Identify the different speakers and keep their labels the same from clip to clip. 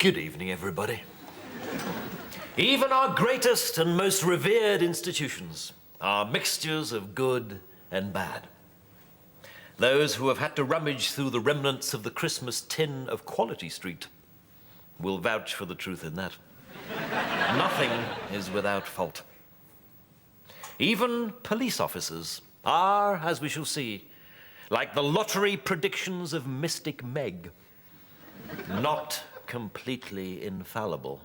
Speaker 1: Good evening, everybody. Even our greatest and most revered institutions are mixtures of good and bad. Those who have had to rummage through the remnants of the Christmas tin of Quality Street will vouch for the truth in that. Nothing is without fault. Even police officers are, as we shall see, like the lottery predictions of Mystic Meg, not completely infallible.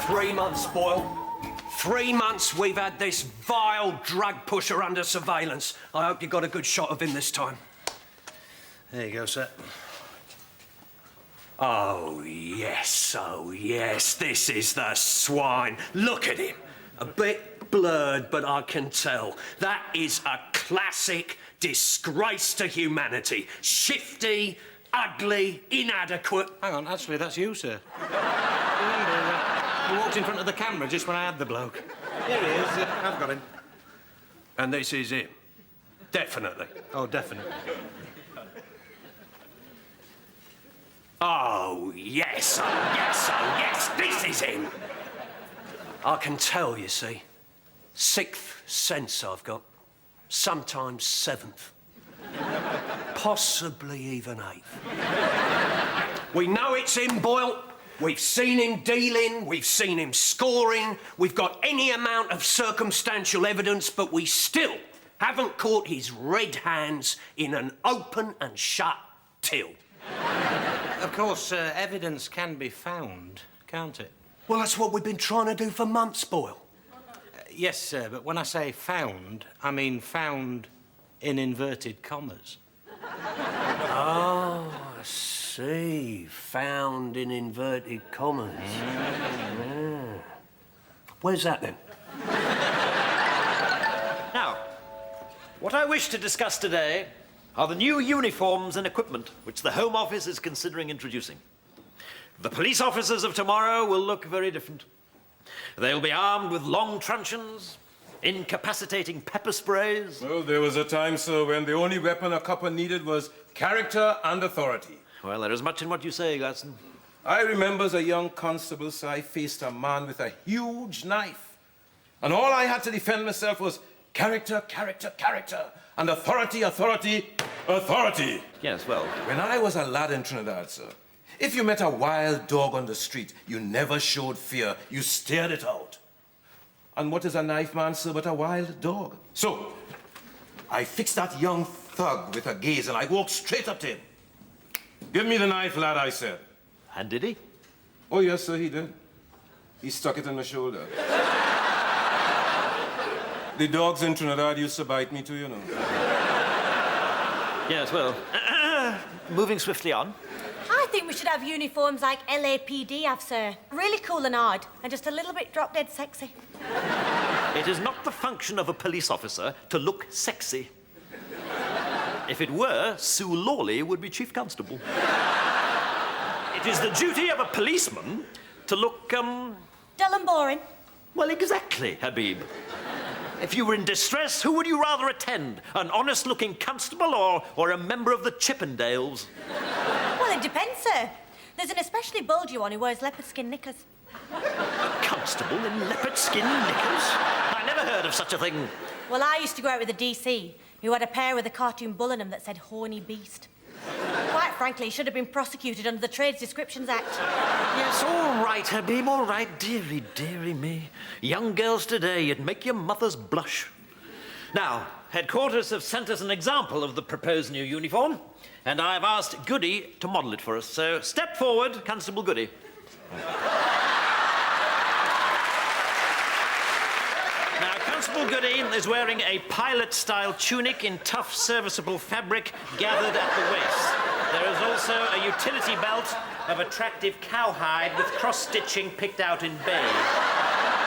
Speaker 2: 3 months, Boyle. 3 months we've had this vile drug pusher under surveillance. I hope you got a good shot of him this time.
Speaker 3: There you go, sir.
Speaker 2: Oh, yes, this is the swine. Look at him. A bit blurred, but I can tell. That is a classic disgrace to humanity. Shifty, ugly, inadequate.
Speaker 3: Hang on, actually, that's you, sir. Remember, you walked in front of the camera just when I had the bloke. Here he is. I've got him.
Speaker 2: And this is him. Definitely.
Speaker 3: Oh, definitely.
Speaker 2: Oh, yes, this is him. I can tell, you see. 6th sense I've got. Sometimes 7th. Possibly even 8th. We know it's him, Boyle. We've seen him dealing, we've seen him scoring, we've got any amount of circumstantial evidence, but we still haven't caught his red hands in an open and shut till.
Speaker 3: Of course, evidence can be found, can't it?
Speaker 2: Well, that's what we've been trying to do for months, Boyle.
Speaker 3: Yes, sir, but when I say found, I mean found in inverted commas.
Speaker 2: Oh, I see. Found in inverted commas. Yeah. Where's that, then?
Speaker 1: Now, what I wish to discuss today are the new uniforms and equipment which the Home Office is considering introducing. The police officers of tomorrow will look very different. They'll be armed with long truncheons, incapacitating pepper sprays.
Speaker 4: Well, there was a time, sir, when the only weapon a copper needed was character and authority.
Speaker 1: Well, there is much in what you say, Gladstone.
Speaker 4: I remember as a young constable, sir, I faced a man with a huge knife. And all I had to defend myself was character, character, character, and authority, authority, authority.
Speaker 1: Yes, well...
Speaker 4: When I was a lad in Trinidad, sir, if you met a wild dog on the street, you never showed fear. You stared it out. And what is a knife man, sir, but a wild dog? So, I fixed that young thug with a gaze, and I walked straight up to him. Give me the knife, lad, I said.
Speaker 1: And did he?
Speaker 4: Oh, yes, sir, he did. He stuck it in my shoulder. The dogs in Trinidad used to bite me too, you know.
Speaker 1: Yes, well, moving swiftly on.
Speaker 5: I think we should have uniforms like LAPD have, sir. Really cool and hard, and just a little bit drop-dead sexy.
Speaker 1: It is not the function of a police officer to look sexy. If it were, Sue Lawley would be chief constable. It is the duty of a policeman to look,
Speaker 5: Dull and boring.
Speaker 1: Well, exactly, Habib. If you were in distress, who would you rather attend? An honest-looking constable or a member of the Chippendales?
Speaker 5: Well, it depends, sir. There's an especially bulgy one who wears leopard skin knickers.
Speaker 1: Constable in leopard skin knickers? I never heard of such a thing.
Speaker 5: Well, I used to go out with a DC who had a pair with a cartoon bull in them that said horny beast. Quite frankly, he should have been prosecuted under the Trades Descriptions Act.
Speaker 1: Yes, all right, Habib, all right. Dearie, dearie me. Young girls today, you'd make your mothers blush. Now, headquarters have sent us an example of the proposed new uniform, and I've asked Goody to model it for us. So, step forward, Constable Goody. Now, Constable Goody is wearing a pilot-style tunic in tough, serviceable fabric gathered at the waist. There is also a utility belt of attractive cowhide with cross-stitching picked out in beige.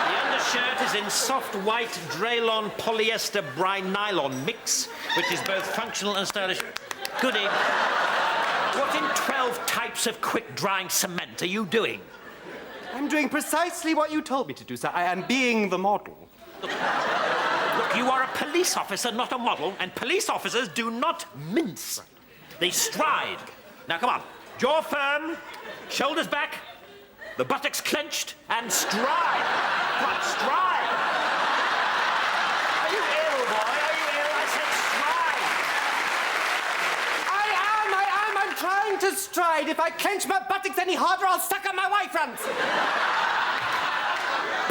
Speaker 1: The undershirt is in soft white Draylon polyester brine nylon mix, which is both functional and stylish. Goody. What in 12 types of quick-drying cement are you doing?
Speaker 6: I'm doing precisely what you told me to do, sir. I am being the model.
Speaker 1: Look, you are a police officer, not a model, and police officers do not mince. They stride. Now, come on. Jaw firm, shoulders back, the buttocks clenched, and stride. Come on, stride. Are you ill, boy? Are you ill? I said stride.
Speaker 6: I'm trying to stride. If I clench my buttocks any harder, I'll suck up my wife runs.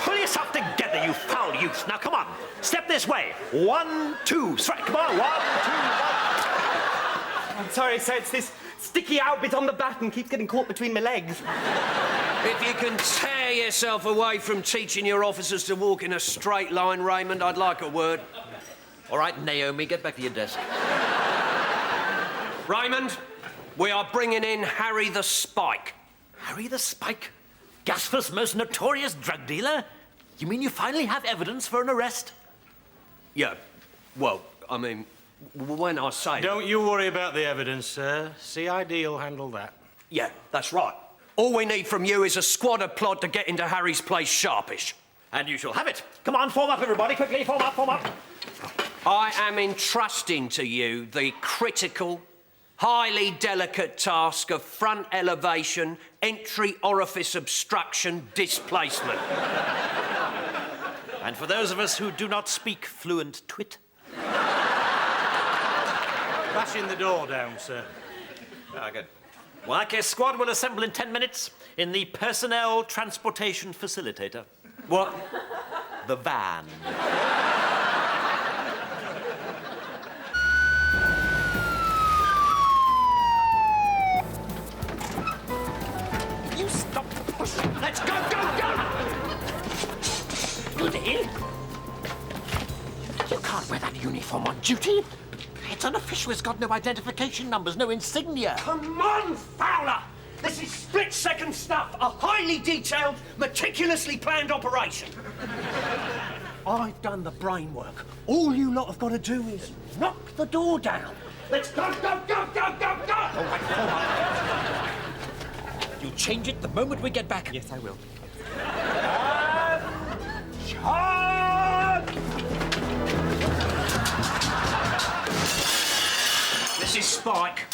Speaker 1: Pull yourself together, you foul youth. Now, come on. Step this way. 1, 2, strike. Come on. 1, 2, 1.
Speaker 6: I'm sorry, sir. It's this sticky out bit on the baton keeps getting caught between my legs.
Speaker 2: If you can tear yourself away from teaching your officers to walk in a straight line, Raymond, I'd like a word.
Speaker 1: All right, Naomi, get back to your desk.
Speaker 2: Raymond, we are bringing in Harry the Spike.
Speaker 1: Harry the Spike? Gasforth's most notorious drug dealer? You mean you finally have evidence for an arrest?
Speaker 2: Yeah, well, I mean, when I say...
Speaker 3: Don't you worry about the evidence, sir. CID will handle that.
Speaker 2: Yeah, that's right. All we need from you is a squad of plod to get into Harry's place sharpish.
Speaker 1: And you shall have it. Come on, form up, everybody. Quickly, form up, form up.
Speaker 2: I am entrusting to you the critical, highly delicate task of front elevation, entry orifice obstruction, displacement.
Speaker 1: And for those of us who do not speak fluent twit.
Speaker 3: Bashing the door down, sir.
Speaker 1: Ah, good. Well, okay, squad will assemble in 10 minutes in the personnel transportation facilitator.
Speaker 2: What?
Speaker 1: The van. You stop pushing. Let's go, go, go! Goody. You can't wear that uniform on duty. It's an official. It's got no identification numbers, no insignia.
Speaker 2: Come on, Fowler! This is split-second stuff. A highly detailed, meticulously planned operation. I've done the brain work. All you lot have got to do is knock the door down. Let's go, go, go, go, go, go!
Speaker 1: All right, form up. You'll change it the moment we get back.
Speaker 6: Yes, I will.
Speaker 2: Charge! Mrs. Spike,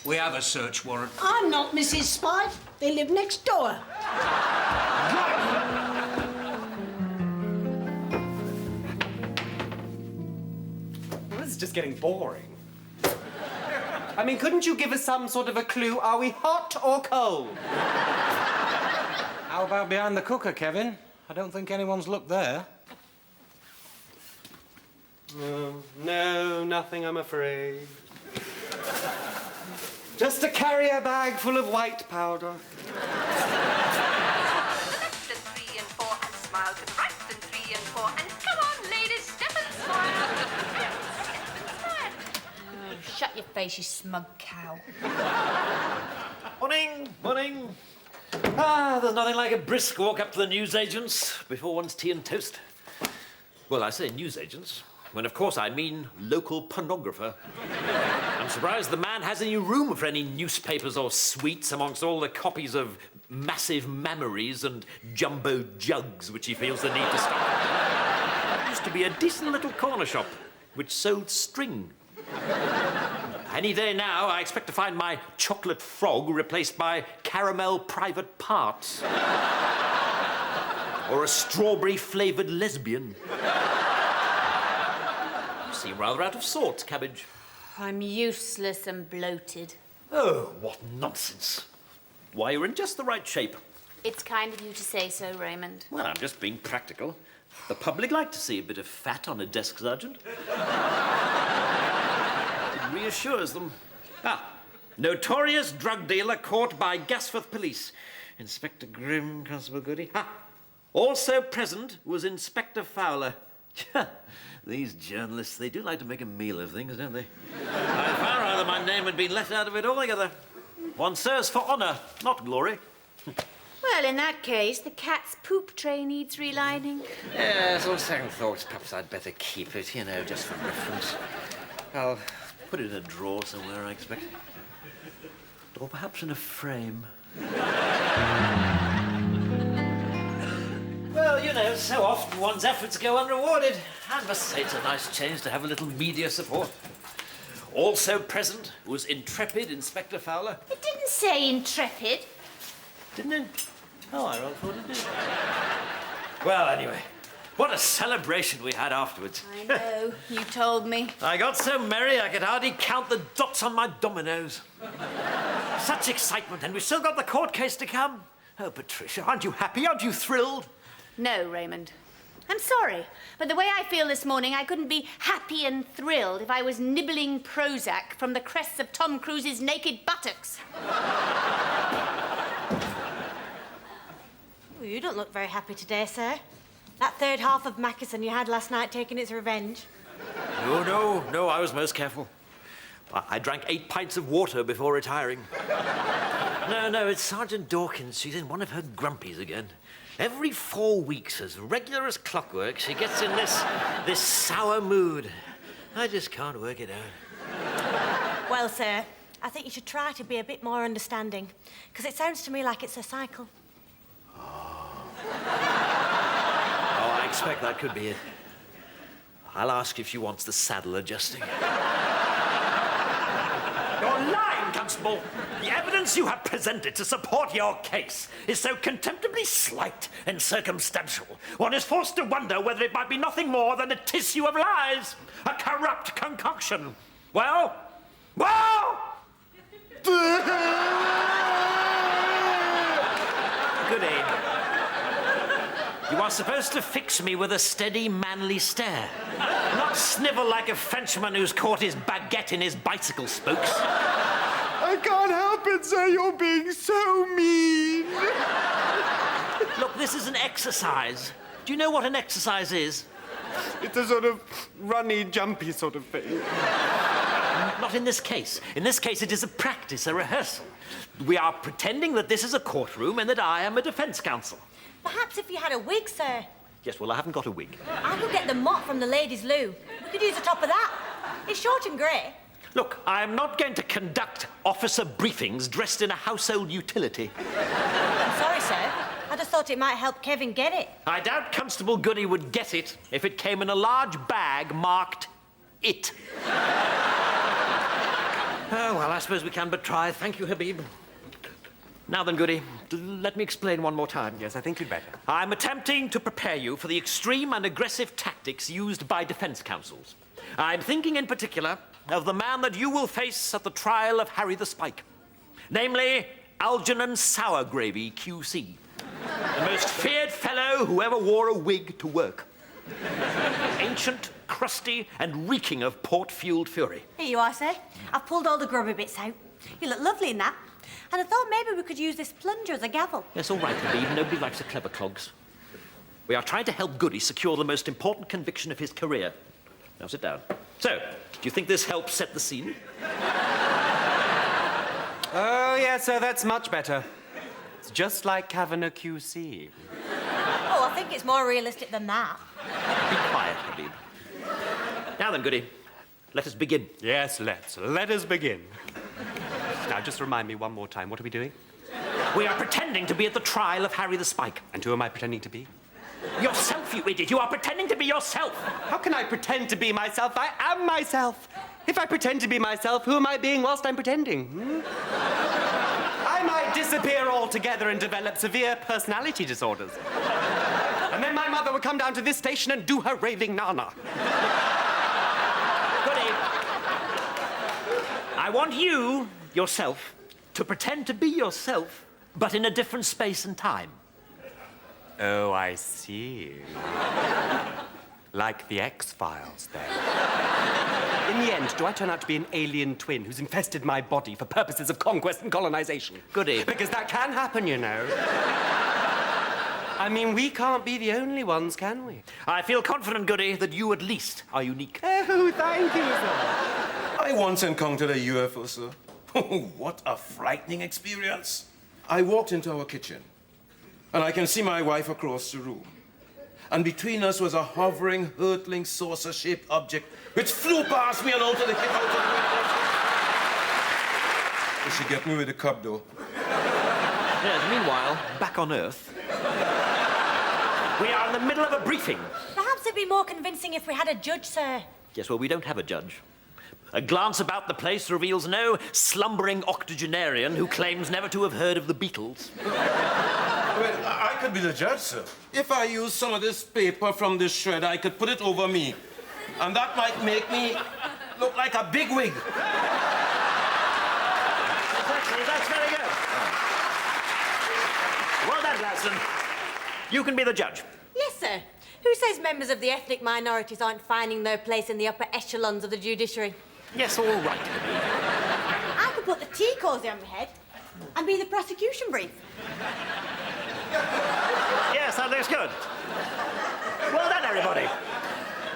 Speaker 2: we have a search warrant.
Speaker 7: I'm not Mrs. Spike. They live next door.
Speaker 6: Well, this is just getting boring. I mean, couldn't you give us some sort of a clue? Are we hot or cold?
Speaker 3: How about behind the cooker, Kevin? I don't think anyone's looked there.
Speaker 6: No, nothing, I'm afraid. Just a carrier bag full of white powder.
Speaker 8: The left and 3 and 4 and smile to the right and 3 and 4 and come on, ladies, step and smile. Step and smile.
Speaker 5: Shut your face, you smug cow.
Speaker 1: Morning, morning. Ah, there's nothing like a brisk walk up to the newsagents before one's tea and toast. Well, I say newsagents, when of course I mean local pornographer. I'm surprised the man has any room for any newspapers or sweets amongst all the copies of massive mammaries and jumbo jugs which he feels the need to stock. There used to be a decent little corner shop which sold string. Any day now, I expect to find my chocolate frog replaced by caramel private parts. Or a strawberry-flavoured lesbian. You seem rather out of sorts, Cabbage.
Speaker 5: I'm useless and bloated.
Speaker 1: Oh, what nonsense. Why, you're in just the right shape.
Speaker 5: It's kind of you to say so, Raymond.
Speaker 1: Well, I'm just being practical. The public like to see a bit of fat on a desk sergeant. It reassures them. Ah, notorious drug dealer caught by Gasforth Police. Inspector Grimm, Constable Goody. Ha! Also present was Inspector Fowler. These journalists, they do like to make a meal of things, don't they? I'd far rather my name had been left out of it altogether. One serves for honour, not glory.
Speaker 5: Well, in that case, the cat's poop tray needs relining.
Speaker 1: Yes, on second thoughts, perhaps I'd better keep it, you know, just for reference. I'll Put it in a drawer somewhere, I expect. Or perhaps in a frame. Well, you know, so often one's efforts go unrewarded. I must say it's a nice change to have a little media support. Also present was intrepid Inspector Fowler.
Speaker 8: It didn't say intrepid.
Speaker 1: Didn't it? Oh, I rather thought it did. Well, anyway, what a celebration we had afterwards.
Speaker 8: I know, you told me.
Speaker 1: I got so merry I could hardly count the dots on my dominoes. Such excitement, and we've still got the court case to come. Oh, Patricia, aren't you happy? Aren't you thrilled?
Speaker 8: No, Raymond. I'm sorry, but the way I feel this morning, I couldn't be happy and thrilled if I was nibbling Prozac from the crests of Tom Cruise's naked buttocks.
Speaker 5: Oh, you don't look very happy today, sir. That third half of Mackerson you had last night taking its revenge.
Speaker 1: No, I was most careful. I drank 8 pints of water before retiring. No, it's Sergeant Dawkins. She's in one of her grumpies again. Every 4 weeks, as regular as clockwork, she gets in this sour mood. I just can't work it out.
Speaker 5: Well, sir, I think you should try to be a bit more understanding, because it sounds to me like it's a cycle.
Speaker 1: Oh, I expect that could be it. I'll ask if she wants the saddle adjusting. You're lying, Constable! The evidence you have presented to support your case is so contemptibly slight and circumstantial, one is forced to wonder whether it might be nothing more than a tissue of lies, a corrupt concoction. Well? Goody. You are supposed to fix me with a steady, manly stare. Not snivel like a Frenchman who's caught his baguette in his bicycle spokes.
Speaker 6: I can't help it, sir. You're being so mean.
Speaker 1: Look, this is an exercise. Do you know what an exercise is?
Speaker 6: It's a sort of runny, jumpy sort of thing.
Speaker 1: Not in this case. In this case, it is a practice, a rehearsal. We are pretending that this is a courtroom and that I am a defense counsel.
Speaker 5: Perhaps if you had a wig, sir.
Speaker 1: Yes, well, I haven't got a wig.
Speaker 5: I could get the mop from the ladies' loo. We could use the top of that. It's short and grey.
Speaker 1: Look, I am not going to conduct officer briefings dressed in a household utility.
Speaker 5: I'm sorry, sir. I just thought it might help Kevin get it.
Speaker 1: I doubt Constable Goody would get it if it came in a large bag marked it. Oh, well, I suppose we can but try. Thank you, Habib. Now then, Goody, let me explain one more time.
Speaker 6: Yes, I think you'd better.
Speaker 1: I'm attempting to prepare you for the extreme and aggressive tactics used by defense counsels. I'm thinking in particular of the man that you will face at the trial of Harry the Spike. Namely, Algernon Sourgravy, QC. The most feared fellow who ever wore a wig to work. Ancient, crusty, and reeking of port-fueled fury.
Speaker 5: Here you are, sir. I've pulled all the grubby bits out. You look lovely in that. And I thought maybe we could use this plunger as a gavel.
Speaker 1: Yes, all right, Habib. Nobody likes a clever clogs. We are trying to help Goody secure the most important conviction of his career. Now sit down. So, do you think this helps set the scene?
Speaker 6: Oh, yes, sir, that's much better. It's just like Kavanagh QC.
Speaker 5: Oh, I think it's more realistic than that.
Speaker 1: Be quiet, Habib. Now then, Goody, let us begin.
Speaker 6: Yes, let us begin. Now, just remind me one more time, what are we doing?
Speaker 1: We are pretending to be at the trial of Harry the Spike.
Speaker 6: And who am I pretending to be?
Speaker 1: Yourself, you idiot. You are pretending to be yourself.
Speaker 6: How can I pretend to be myself? I am myself. If I pretend to be myself, who am I being whilst I'm pretending? I might disappear altogether and develop severe personality disorders. And then my mother would come down to this station and do her raving nana.
Speaker 1: Goody. I want you, yourself, to pretend to be yourself, but in a different space and time.
Speaker 6: Oh, I see. Like the X-Files, then. In the end, do I turn out to be an alien twin who's infested my body for purposes of conquest and colonization?
Speaker 1: Goody.
Speaker 6: Because that can happen, you know. I mean, we can't be the only ones, can we?
Speaker 1: I feel confident, Goody, that you at least are unique.
Speaker 6: Oh, thank you, sir.
Speaker 4: I once encountered a UFO, sir. What a frightening experience. I walked into our kitchen, and I can see my wife across the room. and between us was a hovering, hurtling, saucer-shaped object which flew past me and out of the hit out of the window. She get me with the cup, though.
Speaker 1: Yes, meanwhile, back on Earth, we are in the middle of a briefing.
Speaker 5: Perhaps it'd be more convincing if we had a judge, sir.
Speaker 1: Yes, well, we don't have a judge. A glance about the place reveals no slumbering octogenarian who claims never to have heard of the Beatles.
Speaker 4: Well, I could be the judge, sir. If I use some of this paper from this shred, I could put it over me. And that might make me look like a bigwig.
Speaker 1: Exactly, that's very good. Well done, Gladstone. You can be the judge.
Speaker 5: Yes, sir. Who says members of the ethnic minorities aren't finding their place in the upper echelons of the judiciary?
Speaker 1: Yes, all right.
Speaker 5: I could put the tea cosy on my head and be the prosecution brief.
Speaker 1: Yes, that looks good. Well done, everybody.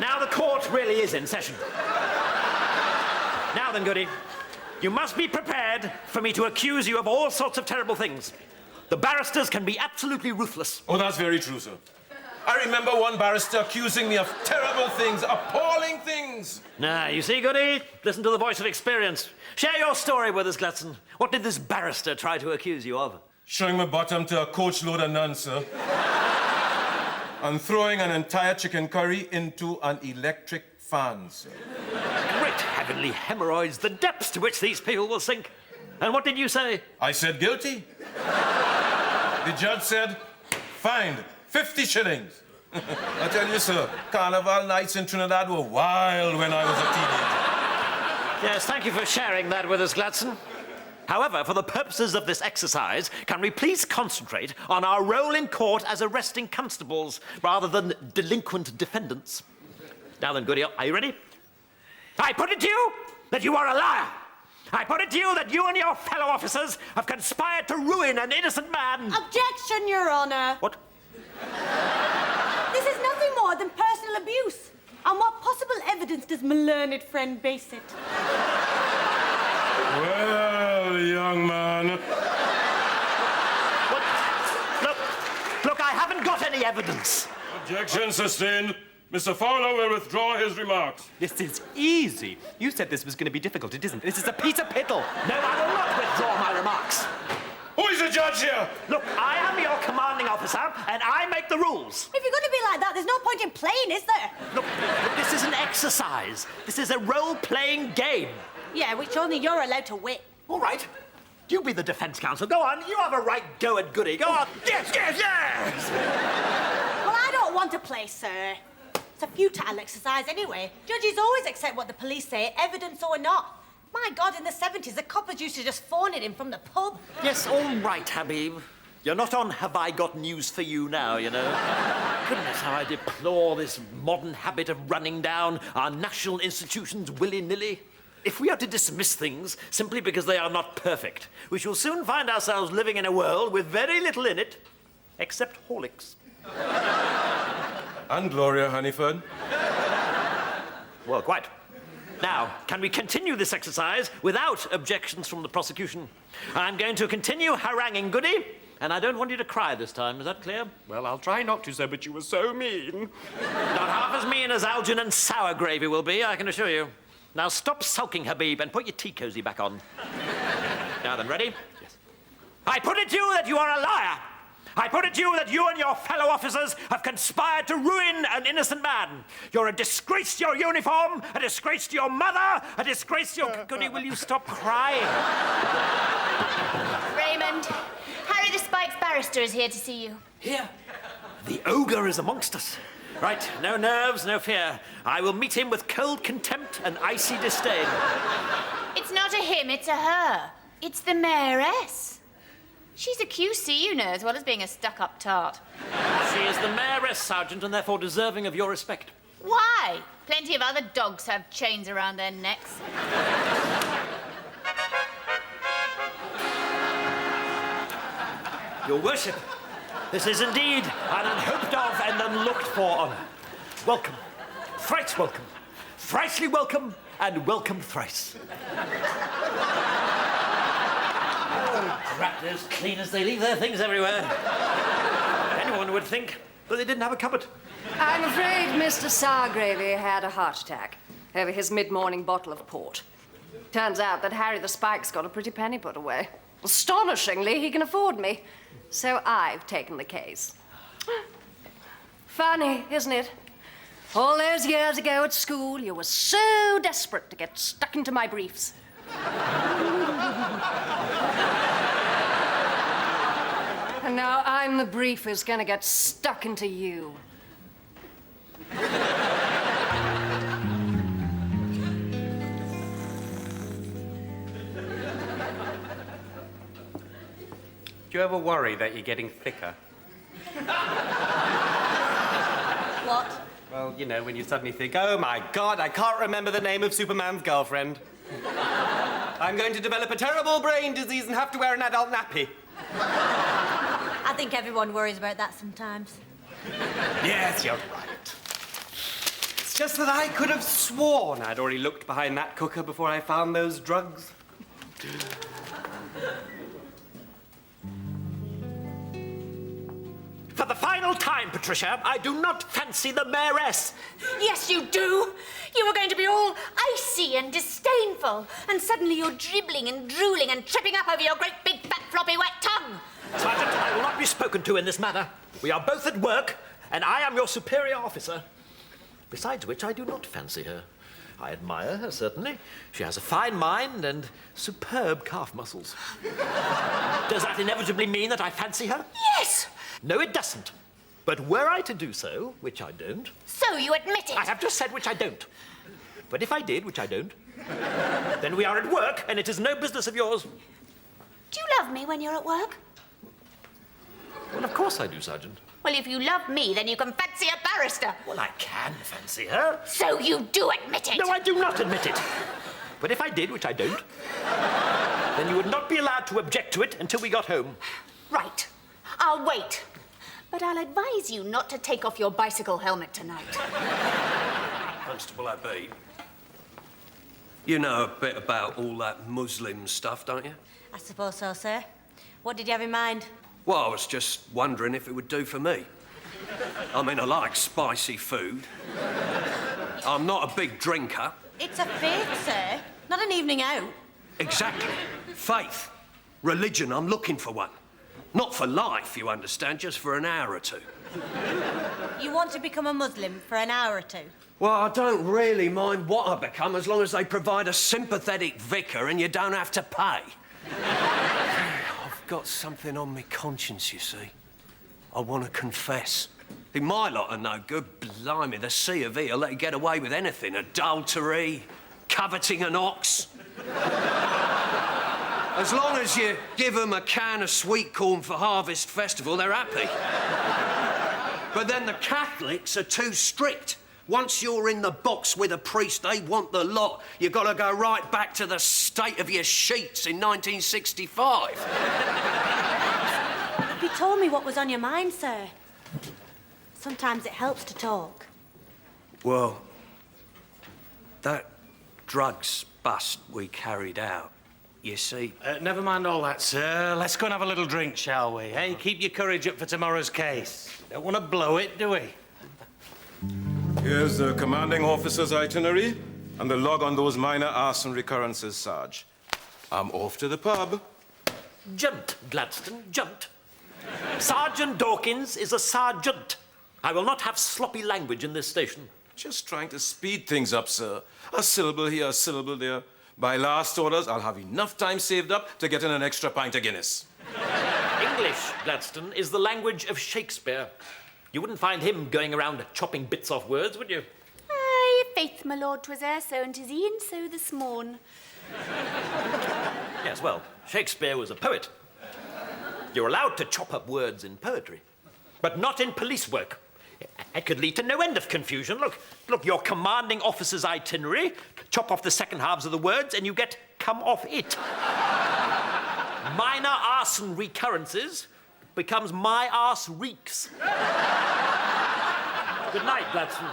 Speaker 1: Now the court really is in session. Now then, Goody, you must be prepared for me to accuse you of all sorts of terrible things. The barristers can be absolutely ruthless.
Speaker 4: Oh, that's very true, sir. I remember one barrister accusing me of terrible things, appalling things.
Speaker 1: Now, you see, Goody, listen to the voice of experience. Share your story with us, Gladstone. What did this barrister try to accuse you of?
Speaker 4: Showing my bottom to a coach load of nuns, sir. And throwing an entire chicken curry into an electric fan, sir.
Speaker 1: Great heavenly hemorrhoids, the depths to which these people will sink. And what did you say?
Speaker 4: I said guilty. The judge said, fined 50 shillings. I tell you, sir, carnival nights in Trinidad were wild when I was a teenager.
Speaker 1: Yes, thank you for sharing that with us, Gladstone. However, for the purposes of this exercise, can we please concentrate on our role in court as arresting constables rather than delinquent defendants? Now then, Goody, are you ready? I put it to you that you are a liar. I put it to you that you and your fellow officers have conspired to ruin an innocent man.
Speaker 5: Objection, Your Honour.
Speaker 1: What?
Speaker 5: This is nothing more than personal abuse. On what possible evidence does my learned friend base it?
Speaker 4: Well, young man.
Speaker 1: What? Look, I haven't got any evidence.
Speaker 4: Objection sustained. Mr. Fowler will withdraw his remarks.
Speaker 6: This is easy. You said this was going to be difficult. It isn't. This is a piece of piddle.
Speaker 1: No, I will not withdraw my remarks.
Speaker 4: Who is the judge here?
Speaker 1: Look, I am your commanding officer, and I make the rules.
Speaker 5: If you're going to be like that, there's no point in playing, is there?
Speaker 1: Look, this is an exercise. This is a role-playing game.
Speaker 5: Yeah, which only you're allowed to win.
Speaker 1: All right. You be the defense counsel. Go on. You have a right go at Goody. Go on. Yes, yes, yes!
Speaker 5: Well, I don't want to play, sir. It's a futile exercise anyway. Judges always accept what the police say, evidence or not. My God, in the 70s, the coppers used to just phone it in from the pub.
Speaker 1: Yes, all right, Habib. You're not on Have I Got News for You now, you know. Goodness, how I deplore this modern habit of running down our national institutions willy-nilly. If we are to dismiss things simply because they are not perfect, we shall soon find ourselves living in a world with very little in it, except Horlicks.
Speaker 4: And Gloria Honeyford.
Speaker 1: Well, quite. Now, can we continue this exercise without objections from the prosecution? I'm going to continue haranguing Goody, and I don't want you to cry this time. Is that clear?
Speaker 6: Well, I'll try not to, sir, but you were so mean.
Speaker 1: Not half as mean as Algernon sour gravy will be, I can assure you. Now stop sulking, Habib, and put your tea cosy back on. Now then, ready? Yes. I put it to you that you are a liar. I put it to you that you and your fellow officers have conspired to ruin an innocent man. You're a disgrace to your uniform, a disgrace to your mother, a disgrace to your... Goody, will you stop crying?
Speaker 8: Raymond, Harry the Spike's barrister is here to see you.
Speaker 1: Here. The ogre is amongst us. Right, no nerves, no fear. I will meet him with cold contempt and icy disdain.
Speaker 8: It's not a him, it's a her. It's the mayoress. She's a QC, you know, as well as being a stuck-up tart.
Speaker 1: She is the mayoress, Sergeant, and therefore deserving of your respect.
Speaker 8: Why? Plenty of other dogs have chains around their necks.
Speaker 1: Your worship, this is indeed an unhoped of and unlooked for honour. Welcome, thrice welcome, thricely welcome, and welcome thrice. Crap, they're as clean as they leave their things everywhere. Anyone would think that they didn't have a cupboard.
Speaker 9: I'm afraid Mr. Sargravy had a heart attack over his mid-morning bottle of port. Turns out that Harry the Spike's got a pretty penny put away. Astonishingly, he can afford me. So I've taken the case. Funny, isn't it? All those years ago at school, you were so desperate to get stuck into my briefs. And now I'm the brief who's gonna get stuck into you.
Speaker 6: Do you ever worry that you're getting thicker?
Speaker 5: What?
Speaker 6: Well, you know, when you suddenly think, oh my God, I can't remember the name of Superman's girlfriend. I'm going to develop a terrible brain disease and have to wear an adult nappy.
Speaker 5: I think everyone worries about that sometimes.
Speaker 6: Yes, you're right. It's just that I could have sworn I'd already looked behind that cooker before I found those drugs.
Speaker 1: For the final time, Patricia, I do not fancy the mayoress.
Speaker 8: Yes, you do. You were going to be all icy and disdainful, and suddenly you're dribbling and drooling and tripping up over your great big fat floppy wet tongue.
Speaker 1: Sergeant, I will not be spoken to in this matter. We are both at work, and I am your superior officer. Besides which, I do not fancy her. I admire her, certainly. She has a fine mind and superb calf muscles. Does that inevitably mean that I fancy her?
Speaker 8: Yes.
Speaker 1: No, it doesn't. But were I to do so, which I don't...
Speaker 8: So you admit it.
Speaker 1: I have just said which I don't. But if I did, which I don't, then we are at work, and it is no business of yours.
Speaker 8: Do you love me when you're at work?
Speaker 1: Well, of course I do, Sergeant.
Speaker 8: Well, if you love me, then you can fancy a barrister.
Speaker 1: Well, I can fancy her.
Speaker 8: So you do admit it.
Speaker 1: No, I do not admit it. But if I did, which I don't, then you would not be allowed to object to it until we got home.
Speaker 8: Right. I'll wait. But I'll advise you not to take off your bicycle helmet tonight.
Speaker 2: Constable Abbey, you know a bit about all that Muslim stuff, don't you?
Speaker 5: I suppose so, sir. What did you have in mind?
Speaker 2: Well, I was just wondering if it would do for me. I mean, I like spicy food. I'm not a big drinker.
Speaker 5: It's a faith, sir. Not an evening out.
Speaker 2: Exactly. Faith. Religion, I'm looking for one. Not for life, you understand, just for an hour or two.
Speaker 5: You want to become a Muslim for an hour or two?
Speaker 2: Well, I don't really mind what I become as long as they provide a sympathetic vicar and you don't have to pay. I've got something on my conscience, you see. I want to confess. My lot are no good. Blimey, the C of E will let you get away with anything. Adultery, coveting an ox. As long as you give them a can of sweet corn for Harvest Festival, they're happy. But then the Catholics are too strict. Once you're in the box with a priest, they want the lot. You've got to go right back to the state of your sheets in 1965.
Speaker 5: You told me what was on your mind, sir. Sometimes it helps to talk.
Speaker 2: Well, that drugs bust we carried out, you see...
Speaker 3: Never mind all that, sir. Let's go and have a little drink, shall we? Hey, keep your courage up for tomorrow's case. Don't want to blow it, do we?
Speaker 4: Here's the commanding officer's itinerary and the log on those minor arson recurrences, Sarge. I'm off to the pub.
Speaker 1: Junt, Gladstone, junt. Sergeant Dawkins is a sergeant. I will not have sloppy language in this station.
Speaker 4: Just trying to speed things up, sir. A syllable here, a syllable there. By last orders, I'll have enough time saved up to get in an extra pint of Guinness.
Speaker 1: English, Gladstone, is the language of Shakespeare. You wouldn't find him going around chopping bits off words, would you?
Speaker 8: Aye, faith, my lord, 'twas ere so, and 'tis e'en so this morn.
Speaker 1: Yes, well, Shakespeare was a poet. You're allowed to chop up words in poetry, but not in police work. It could lead to no end of confusion. Look, your commanding officer's itinerary, chop off the second halves of the words and you get come off it. Minor arson recurrences becomes my arse reeks. Good night, Gladstone.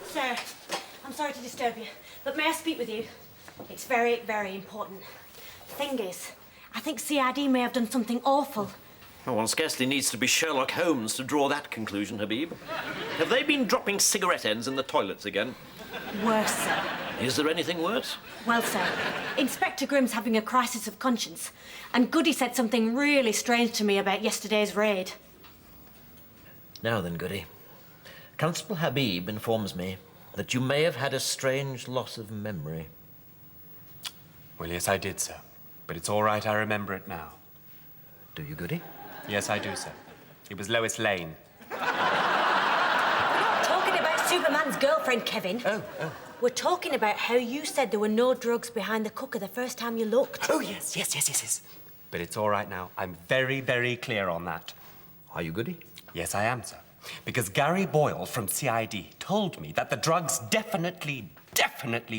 Speaker 5: Sir, I'm sorry to disturb you, but may I speak with you? It's very, very important. The thing is, I think CID may have done something awful.
Speaker 1: Oh, one scarcely needs to be Sherlock Holmes to draw that conclusion, Habib. Have they been dropping cigarette ends in the toilets again?
Speaker 5: Worse, sir.
Speaker 1: Is there anything worse?
Speaker 5: Well, sir, Inspector Grimm's having a crisis of conscience, and Goody said something really strange to me about yesterday's raid.
Speaker 1: Now then, Goody. Constable Habib informs me that you may have had a strange loss of memory.
Speaker 6: Well, yes, I did, sir. But it's all right, I remember it now.
Speaker 1: Do you, Goody?
Speaker 6: Yes, I do, sir. It was Lois Lane.
Speaker 5: Talking about Superman's girlfriend, Kevin.
Speaker 1: Oh.
Speaker 5: We're talking about how you said there were no drugs behind the cooker the first time you looked.
Speaker 6: Oh, yes. But it's all right now. I'm very, very clear on that.
Speaker 1: Are you, Goody?
Speaker 6: Yes, I am, sir. Because Gary Boyle from CID told me that the drugs definitely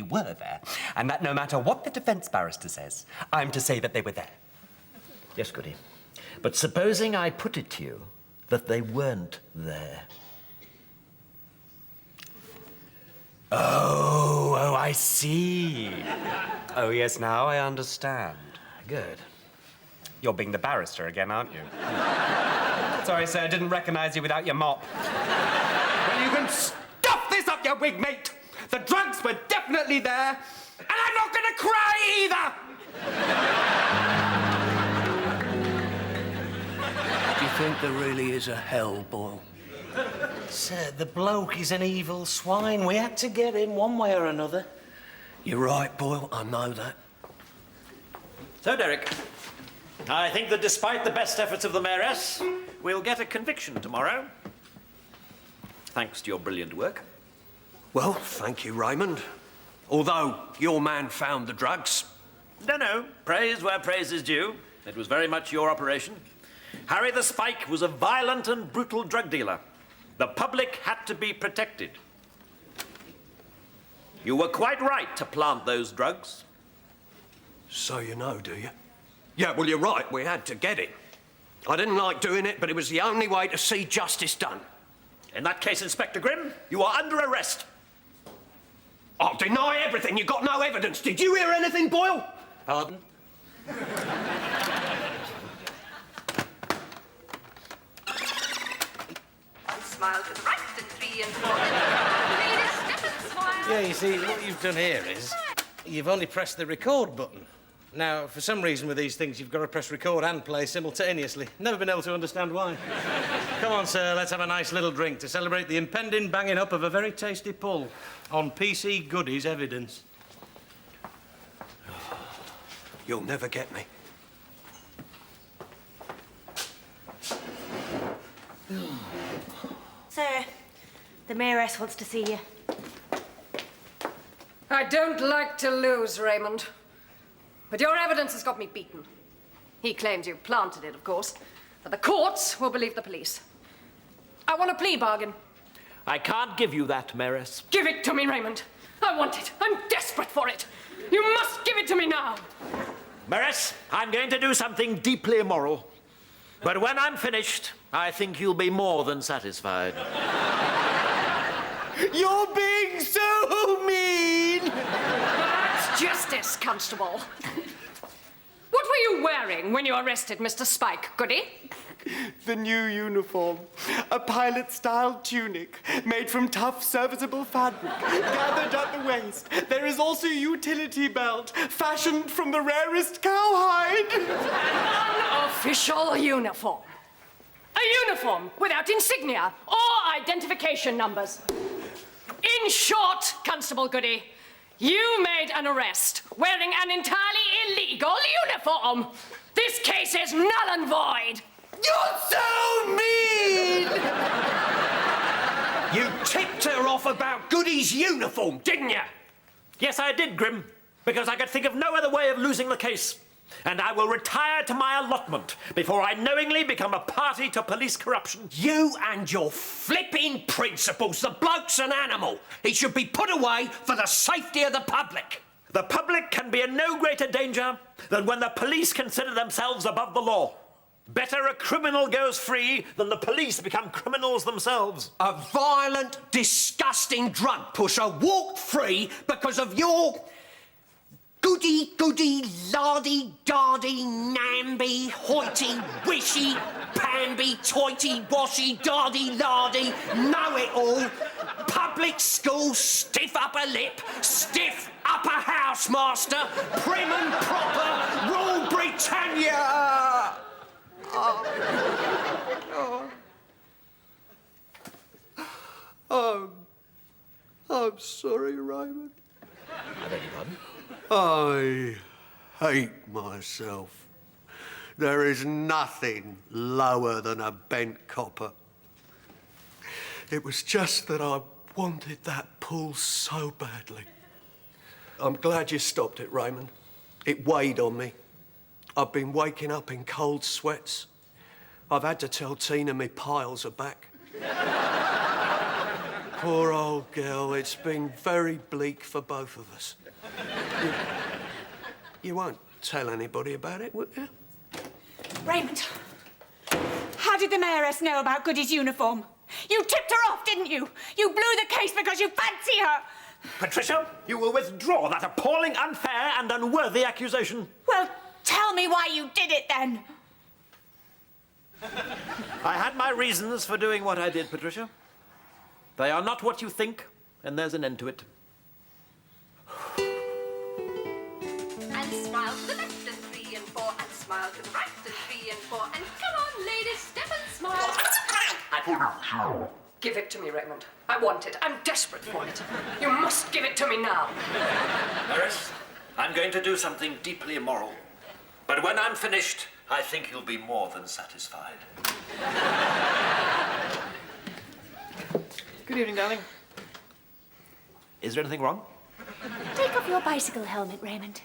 Speaker 6: were there, and that no matter what the defense barrister says, I'm to say that they were there.
Speaker 1: Yes, Goody. But supposing I put it to you that they weren't there.
Speaker 6: Oh, I see. Oh, yes, now I understand.
Speaker 1: Good.
Speaker 6: You're being the barrister again, aren't you? Sorry, sir, I didn't recognize you without your mop. Well, you can stuff this up your wig, mate. The drugs were definitely there, and I'm not gonna cry either!
Speaker 2: Do you think there really is a hell, Boyle?
Speaker 3: Sir, the bloke is an evil swine. We had to get him one way or another.
Speaker 2: You're right, Boyle, I know that.
Speaker 1: So, Derek, I think that despite the best efforts of the mayoress, we'll get a conviction tomorrow. Thanks to your brilliant work.
Speaker 2: Well, thank you, Raymond. Although your man found the drugs.
Speaker 1: No. Praise where praise is due. It was very much your operation. Harry the Spike was a violent and brutal drug dealer. The public had to be protected. You were quite right to plant those drugs.
Speaker 2: So you know, do you? Yeah, well, you're right. We had to get it. I didn't like doing it, but it was the only way to see justice done.
Speaker 1: In that case, Inspector Grimm, you are under arrest.
Speaker 2: I'll deny everything. You got no evidence. Did you hear anything, Boyle?
Speaker 3: Pardon?
Speaker 9: Smile to the right and 3 and 4. Ladies, step and smile.
Speaker 3: Yeah, you see, what you've done here is you've only pressed the record button. Now, for some reason with these things, you've got to press record and play simultaneously. Never been able to understand why. Come on, sir, let's have a nice little drink to celebrate the impending banging up of a very tasty pull on PC Goody's evidence.
Speaker 2: You'll never get me.
Speaker 5: Sir, the mayoress wants to see you.
Speaker 9: I don't like to lose, Raymond. But your evidence has got me beaten. He claims you planted it, of course. But the courts will believe the police. I want a plea bargain.
Speaker 1: I can't give you that, Mayoress.
Speaker 9: Give it to me, Raymond. I want it. I'm desperate for it. You must give it to me now.
Speaker 1: Mayoress, I'm going to do something deeply immoral. But when I'm finished, I think you'll be more than satisfied.
Speaker 6: You're being so mean!
Speaker 9: That's justice, Constable. What were you wearing when you arrested Mr. Spike, Goody?
Speaker 6: The new uniform. A pilot-style tunic made from tough, serviceable fabric, gathered at the waist. There is also a utility belt, fashioned from the rarest cowhide.
Speaker 9: An unofficial uniform. A uniform without insignia or identification numbers. In short, Constable Goody, you made an arrest wearing an entirely illegal uniform. This case is null and void.
Speaker 6: You're so mean!
Speaker 2: You tipped her off about Goody's uniform, didn't you?
Speaker 1: Yes, I did, Grimm, because I could think of no other way of losing the case. And I will retire to my allotment before I knowingly become a party to police corruption.
Speaker 2: You and your flipping principles. The bloke's an animal. He should be put away for the safety of the public.
Speaker 1: The public can be in no greater danger than when the police consider themselves above the law. Better a criminal goes free than the police become criminals themselves.
Speaker 2: A violent, disgusting drug pusher walked free because of your goody, lardy, dardy, namby, hoity, wishy, pamby, toity, washy, dardy, lardy, know-it-all, public school, stiff upper lip, stiff upper housemaster, prim and proper, rule Britannia! I'm sorry, Raymond.
Speaker 1: I beg your pardon?
Speaker 2: I hate myself. There is nothing lower than a bent copper. It was just that I wanted that pull so badly. I'm glad you stopped it, Raymond. It weighed on me. I've been waking up in cold sweats. I've had to tell Tina my piles are back. Poor old girl, it's been very bleak for both of us. You won't tell anybody about it, will you?
Speaker 10: Raymond, how did the mayoress know about Goody's uniform? You tipped her off, didn't you? You blew the case because you fancy her.
Speaker 1: Patricia, you will withdraw that appalling, unfair, and unworthy accusation.
Speaker 10: Well, tell me why you did it then.
Speaker 1: I had my reasons for doing what I did, Patricia. They are not what you think, and there's an end to it.
Speaker 9: And smile to the left and 3 and 4, and smile to the right and 3 and 4, and come on, ladies, step and smile. Give it to me, Raymond. I want it. I'm desperate for it. You must give it to me now.
Speaker 1: Harris, I'm going to do something deeply immoral. But when I'm finished, I think you'll be more than satisfied. Good evening, darling. Is there anything wrong?
Speaker 8: Take off your bicycle helmet, Raymond.